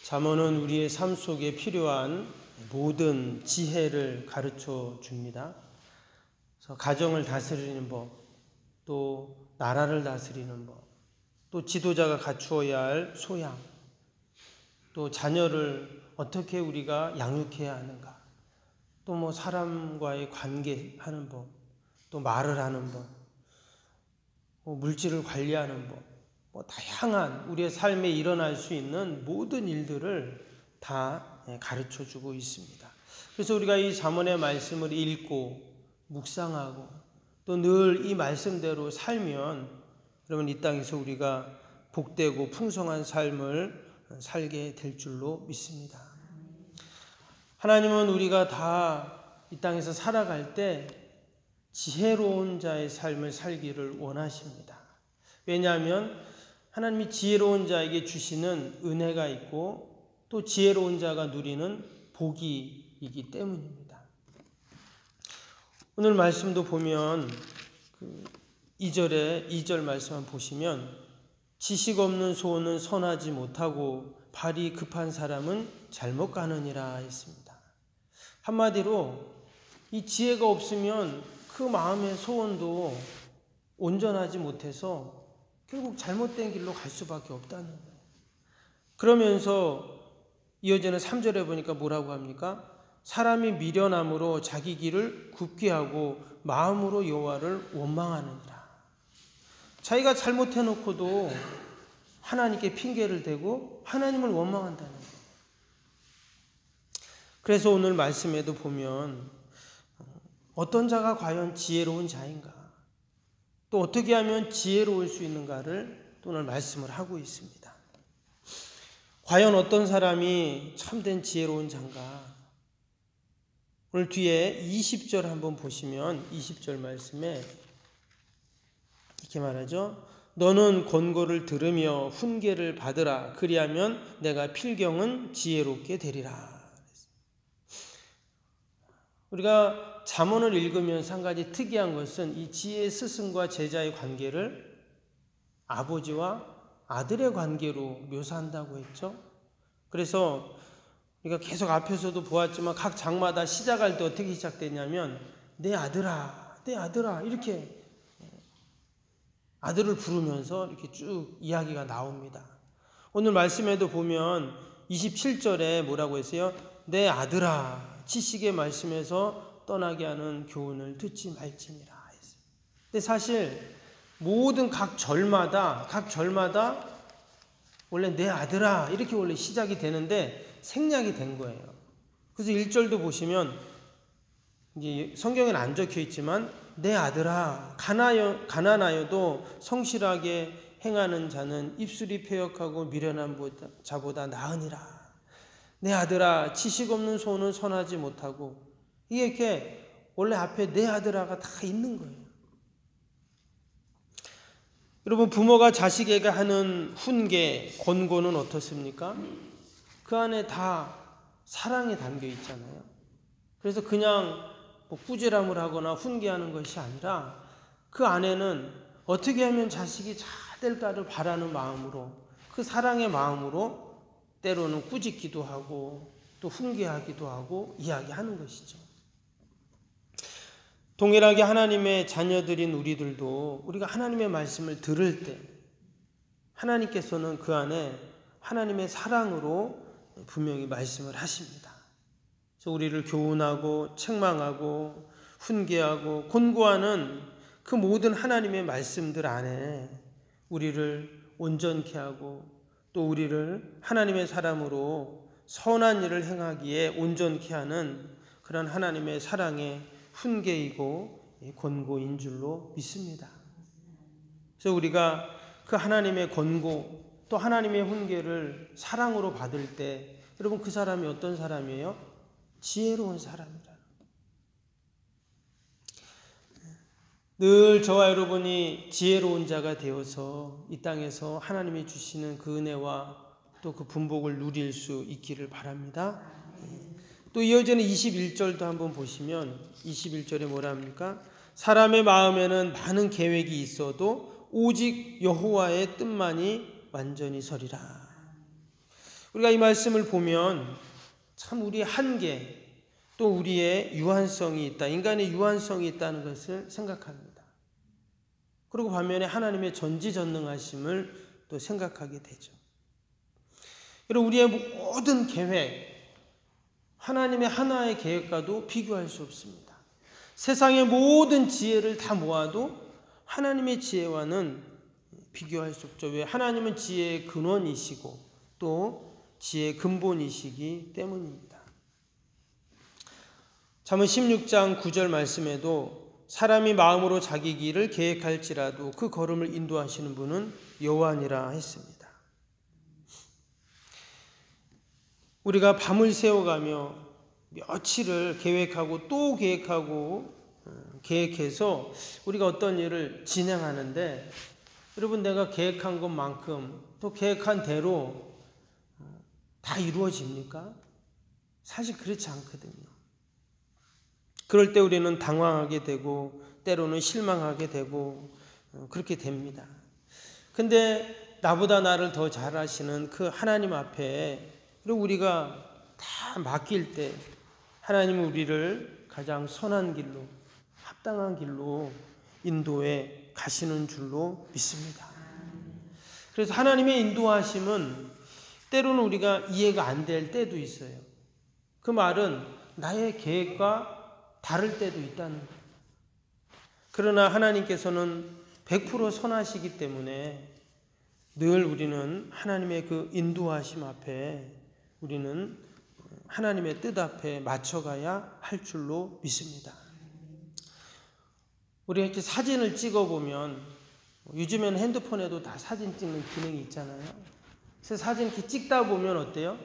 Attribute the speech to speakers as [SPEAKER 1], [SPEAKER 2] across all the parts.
[SPEAKER 1] 잠언은 우리의 삶 속에 필요한 모든 지혜를 가르쳐 줍니다. 그래서 가정을 다스리는 법, 또 나라를 다스리는 법, 또 지도자가 갖추어야 할 소양, 또 자녀를 어떻게 우리가 양육해야 하는가, 또 사람과의 관계하는 법, 또 말을 하는 법, 물질을 관리하는 법, 다양한 우리의 삶에 일어날 수 있는 모든 일들을 다 가르쳐주고 있습니다. 그래서 우리가 이 잠언의 말씀을 읽고 묵상하고 또 늘 이 말씀대로 살면 여러분 이 땅에서 우리가 복되고 풍성한 삶을 살게 될 줄로 믿습니다. 하나님은 우리가 다 이 땅에서 살아갈 때 지혜로운 자의 삶을 살기를 원하십니다. 왜냐하면 하나님이 지혜로운 자에게 주시는 은혜가 있고 또 지혜로운 자가 누리는 복이 있기 때문입니다. 오늘 말씀도 보면 2절 말씀만 보시면 지식 없는 소는 선하지 못하고 발이 급한 사람은 잘못 가느니라 했습니다. 한마디로 이 지혜가 없으면 그 마음의 소원도 온전하지 못해서 결국 잘못된 길로 갈 수밖에 없다는 거예요. 그러면서 이어지는 3절에 보니까 뭐라고 합니까? 사람이 미련함으로 자기 길을 굽게 하고 마음으로 여호와를 원망하느니라. 자기가 잘못해놓고도 하나님께 핑계를 대고 하나님을 원망한다는 거예요. 그래서 오늘 말씀에도 보면 어떤 자가 과연 지혜로운 자인가, 또 어떻게 하면 지혜로울 수 있는가를 또 오늘 말씀을 하고 있습니다. 과연 어떤 사람이 참된 지혜로운 자인가? 오늘 뒤에 20절 한번 보시면 20절 말씀에 이렇게 말하죠. 너는 권고를 들으며 훈계를 받으라. 그리하면 내가 필경은 지혜롭게 되리라. 우리가 잠언을 읽으면서 한 가지 특이한 것은 이 지혜의 스승과 제자의 관계를 아버지와 아들의 관계로 묘사한다고 했죠. 그래서 우리가 계속 앞에서도 보았지만 각 장마다 시작할 때 어떻게 시작되냐면 내 아들아, 내 아들아 이렇게 아들을 부르면서 이렇게 쭉 이야기가 나옵니다. 오늘 말씀에도 보면 27절에 뭐라고 했어요? 내 아들아, 지식의 말씀에서 떠나게 하는 교훈을 듣지 말지니라 했어요. 근데 사실 모든 각 절마다 원래 내 아들아 이렇게 원래 시작이 되는데 생략이 된 거예요. 그래서 1절도 보시면 이제 성경에는 안 적혀 있지만 내 아들아 가난하여도 성실하게 행하는 자는 입술이 패역하고 미련한 자보다 나으니라. 내 아들아 지식 없는 소는 선하지 못하고 이게 이렇게 원래 앞에 내 아들아가 다 있는 거예요. 여러분 부모가 자식에게 하는 훈계, 권고는 어떻습니까? 그 안에 다 사랑이 담겨 있잖아요. 그래서 그냥 꾸지람을 하거나 훈계하는 것이 아니라 그 안에는 어떻게 하면 자식이 잘 될까를 바라는 마음으로 그 사랑의 마음으로 때로는 꾸짖기도 하고 또 훈계하기도 하고 이야기하는 것이죠. 동일하게 하나님의 자녀들인 우리들도 우리가 하나님의 말씀을 들을 때 하나님께서는 그 안에 하나님의 사랑으로 분명히 말씀을 하십니다. 그래서 우리를 교훈하고 책망하고 훈계하고 권고하는 그 모든 하나님의 말씀들 안에 우리를 온전케 하고 또 우리를 하나님의 사람으로 선한 일을 행하기에 온전케 하는 그런 하나님의 사랑의 훈계이고 권고인 줄로 믿습니다. 그래서 우리가 그 하나님의 권고 또 하나님의 훈계를 사랑으로 받을 때 여러분 그 사람이 어떤 사람이에요? 지혜로운 사람이라는 거예요. 늘 저와 여러분이 지혜로운 자가 되어서 이 땅에서 하나님이 주시는 그 은혜와 또 그 분복을 누릴 수 있기를 바랍니다. 또 이어지는 21절도 한번 보시면 21절에 뭐라 합니까? 사람의 마음에는 많은 계획이 있어도 오직 여호와의 뜻만이 완전히 서리라. 우리가 이 말씀을 보면 참 우리의 한계, 또 우리의 유한성이 있다, 인간의 유한성이 있다는 것을 생각합니다. 그리고 반면에 하나님의 전지전능하심을 또 생각하게 되죠. 여러분, 우리의 모든 계획, 하나님의 하나의 계획과도 비교할 수 없습니다. 세상의 모든 지혜를 다 모아도 하나님의 지혜와는 비교할 수 없죠. 왜? 하나님은 지혜의 근원이시고 또 지혜의 근본이시기 때문입니다. 잠언 16장 9절 말씀에도 사람이 마음으로 자기 길을 계획할지라도 그 걸음을 인도하시는 분은 여호와니라 했습니다. 우리가 밤을 새워가며 며칠을 계획하고 또 계획해서 우리가 어떤 일을 진행하는데, 여러분, 내가 계획한 것만큼 또 계획한 대로 다 이루어집니까? 사실 그렇지 않거든요. 그럴 때 우리는 당황하게 되고 때로는 실망하게 되고 그렇게 됩니다. 근데 나보다 나를 더 잘 아시는 그 하나님 앞에 우리가 다 맡길 때 하나님은 우리를 가장 선한 길로, 합당한 길로 인도해 가시는 줄로 믿습니다. 그래서 하나님의 인도하심은 때로는 우리가 이해가 안 될 때도 있어요. 그 말은 나의 계획과 다를 때도 있다는 거예요. 그러나 하나님께서는 100% 선하시기 때문에 늘 우리는 하나님의 그 인도하심 앞에 우리는 하나님의 뜻 앞에 맞춰가야 할 줄로 믿습니다. 우리가 이렇게 사진을 찍어보면, 요즘에는 핸드폰에도 다 사진 찍는 기능이 있잖아요. 그래서 사진 이렇게 찍다 보면 어때요?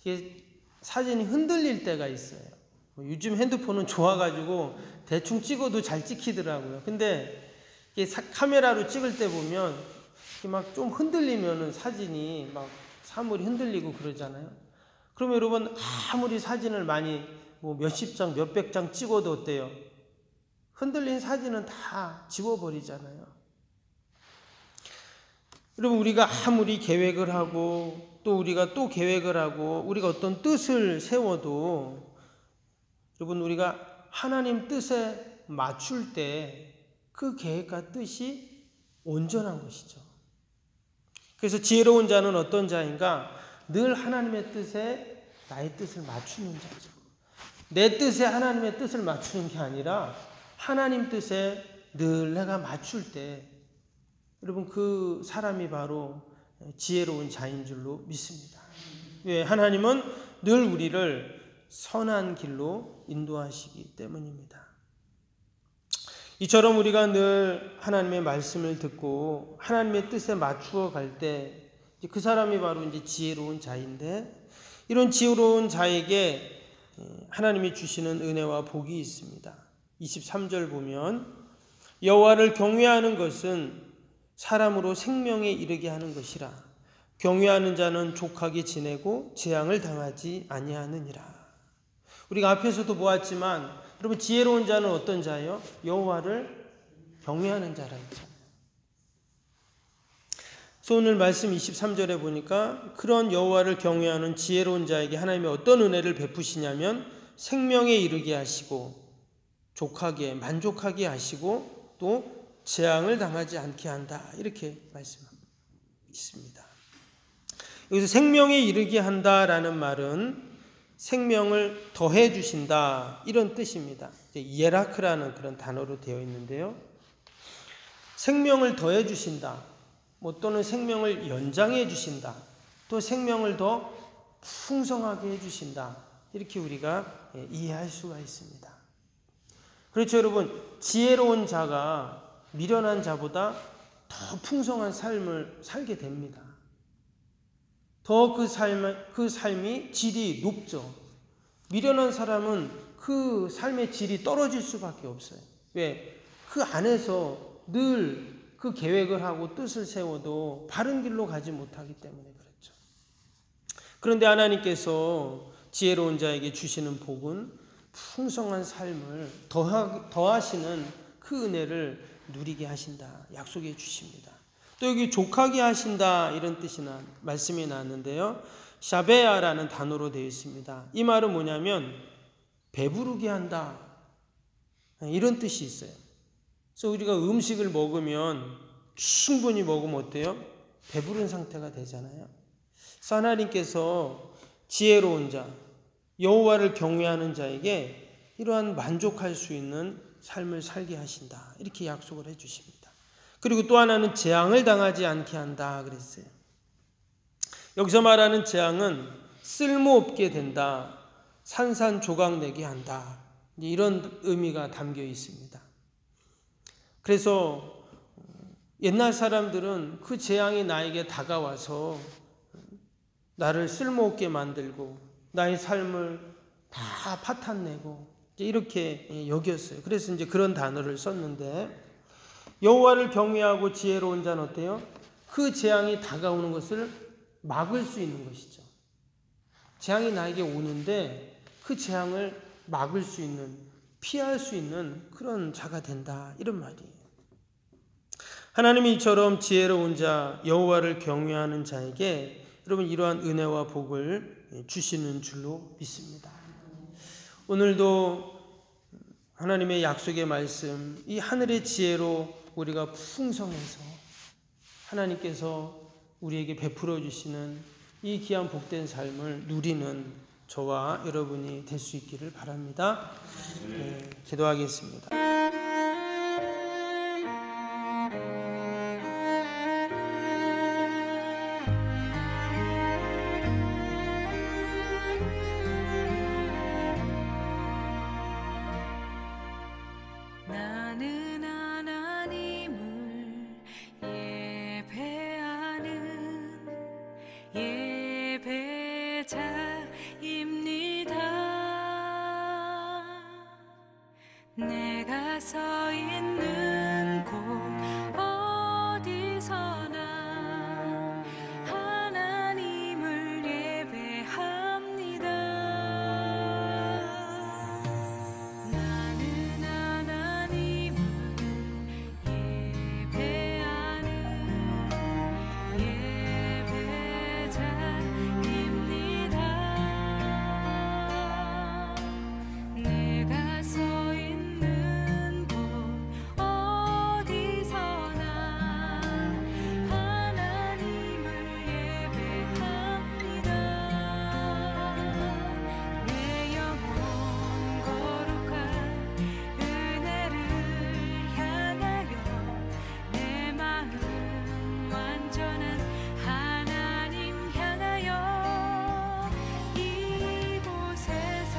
[SPEAKER 1] 이게 사진이 흔들릴 때가 있어요. 요즘 핸드폰은 좋아가지고 대충 찍어도 잘 찍히더라고요. 근데 이게 카메라로 찍을 때 보면 막 좀 흔들리면은 사진이 막 사물이 흔들리고 그러잖아요. 그러면 여러분, 아무리 사진을 많이 몇십 장, 몇백 장 찍어도 어때요? 흔들린 사진은 다 지워버리잖아요. 여러분, 우리가 아무리 계획을 하고 또 우리가 또 계획을 하고 우리가 어떤 뜻을 세워도 여러분, 우리가 하나님 뜻에 맞출 때 그 계획과 뜻이 온전한 것이죠. 그래서 지혜로운 자는 어떤 자인가? 늘 하나님의 뜻에 나의 뜻을 맞추는 자죠. 내 뜻에 하나님의 뜻을 맞추는 게 아니라 하나님 뜻에 늘 내가 맞출 때 여러분, 그 사람이 바로 지혜로운 자인 줄로 믿습니다. 왜? 하나님은 늘 우리를 선한 길로 인도하시기 때문입니다. 이처럼 우리가 늘 하나님의 말씀을 듣고 하나님의 뜻에 맞추어 갈 때 그 사람이 바로 이제 지혜로운 자인데, 이런 지혜로운 자에게 하나님이 주시는 은혜와 복이 있습니다. 23절 보면 여호와를 경외하는 것은 사람으로 생명에 이르게 하는 것이라. 경외하는 자는 족하게 지내고 재앙을 당하지 아니하느니라. 우리가 앞에서도 보았지만 여러분, 지혜로운 자는 어떤 자예요? 여호와를 경외하는 자라 했잖아요. 그래서 오늘 말씀 23절에 보니까 그런 여호와를 경외하는 지혜로운 자에게 하나님이 어떤 은혜를 베푸시냐면 생명에 이르게 하시고 족하게, 만족하게 하시고 또 재앙을 당하지 않게 한다, 이렇게 말씀하십니다. 여기서 생명에 이르게 한다라는 말은 생명을 더해 주신다, 이런 뜻입니다. 예라크라는 그런 단어로 되어 있는데요. 생명을 더해 주신다, 또는 생명을 연장해 주신다, 또 생명을 더 풍성하게 해 주신다, 이렇게 우리가 이해할 수가 있습니다. 그렇죠, 여러분. 지혜로운 자가 미련한 자보다 더 풍성한 삶을 살게 됩니다. 더 그 삶이 질이 높죠. 미련한 사람은 그 삶의 질이 떨어질 수밖에 없어요. 왜? 그 안에서 늘 그 계획을 하고 뜻을 세워도 바른 길로 가지 못하기 때문에 그렇죠. 그런데 하나님께서 지혜로운 자에게 주시는 복은 풍성한 삶을 더하시는 그 은혜를 누리게 하신다, 약속해 주십니다. 또 여기 족하게 하신다, 이런 뜻이 말씀이 나왔는데요. 샤베아라는 단어로 되어 있습니다. 이 말은 뭐냐면 배부르게 한다, 이런 뜻이 있어요. 그래서 우리가 음식을 먹으면 충분히 먹으면 어때요? 배부른 상태가 되잖아요. 그래서 하나님께서 지혜로운 자, 여호와를 경외하는 자에게 이러한 만족할 수 있는 삶을 살게 하신다, 이렇게 약속을 해주십니다. 그리고 또 하나는 재앙을 당하지 않게 한다 그랬어요. 여기서 말하는 재앙은 쓸모없게 된다, 산산조각내게 한다, 이런 의미가 담겨 있습니다. 그래서 옛날 사람들은 그 재앙이 나에게 다가와서 나를 쓸모없게 만들고 나의 삶을 다 파탄내고 이렇게 여겼어요. 그래서 이제 그런 단어를 썼는데, 여호와를 경외하고 지혜로운 자는 어때요? 그 재앙이 다가오는 것을 막을 수 있는 것이죠. 재앙이 나에게 오는데 그 재앙을 막을 수 있는, 피할 수 있는 그런 자가 된다, 이런 말이에요. 하나님이 이처럼 지혜로운 자, 여호와를 경외하는 자에게 여러분 이러한 은혜와 복을 주시는 줄로 믿습니다. 오늘도 하나님의 약속의 말씀, 이 하늘의 지혜로 우리가 풍성해서 하나님께서 우리에게 베풀어 주시는 이 귀한 복된 삶을 누리는 저와 여러분이 될 수 있기를 바랍니다. 기도하겠습니다.
[SPEAKER 2] 내가 서 있는 곳 어디서나 하나님을 예배합니다. 나는 하나님을 예배하는 예배자입니다. 내가 서 있는 곳 어디서나 하나님을 예배합니다. 내 영혼 거룩한 은혜를 향하여 내 마음 완전한 하나님 향하여 이곳에서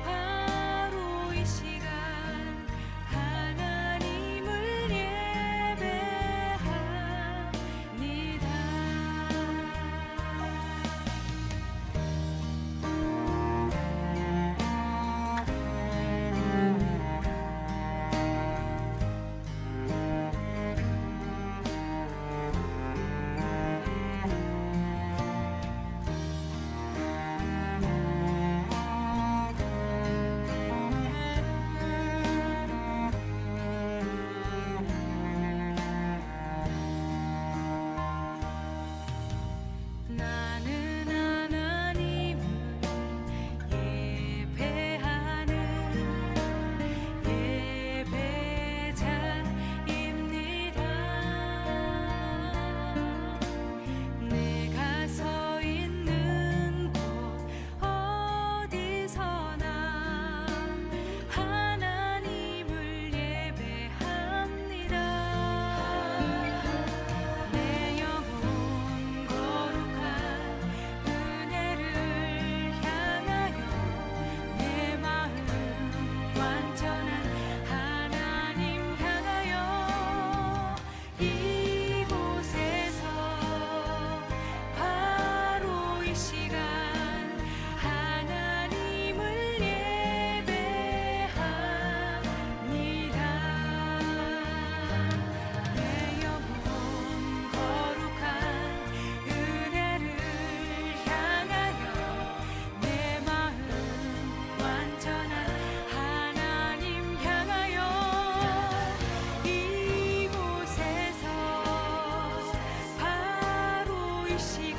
[SPEAKER 2] 바로 이 시간 하나님을 예배합니다. 나는 하나님을 예배하는 예배자입니다. 내가 서 있는 곳 어디서나 하나님을 예배합니다. 내 영혼 거룩한 은혜를 향하여 내 마음 완전한 하나님 향하여 이곳에서 바로 이 시간 하나님을 예배합니다. 내 영혼 거룩한 은혜를 향하여 내 마음 완전한 하나님 향하여 이곳에서 바로 이 시간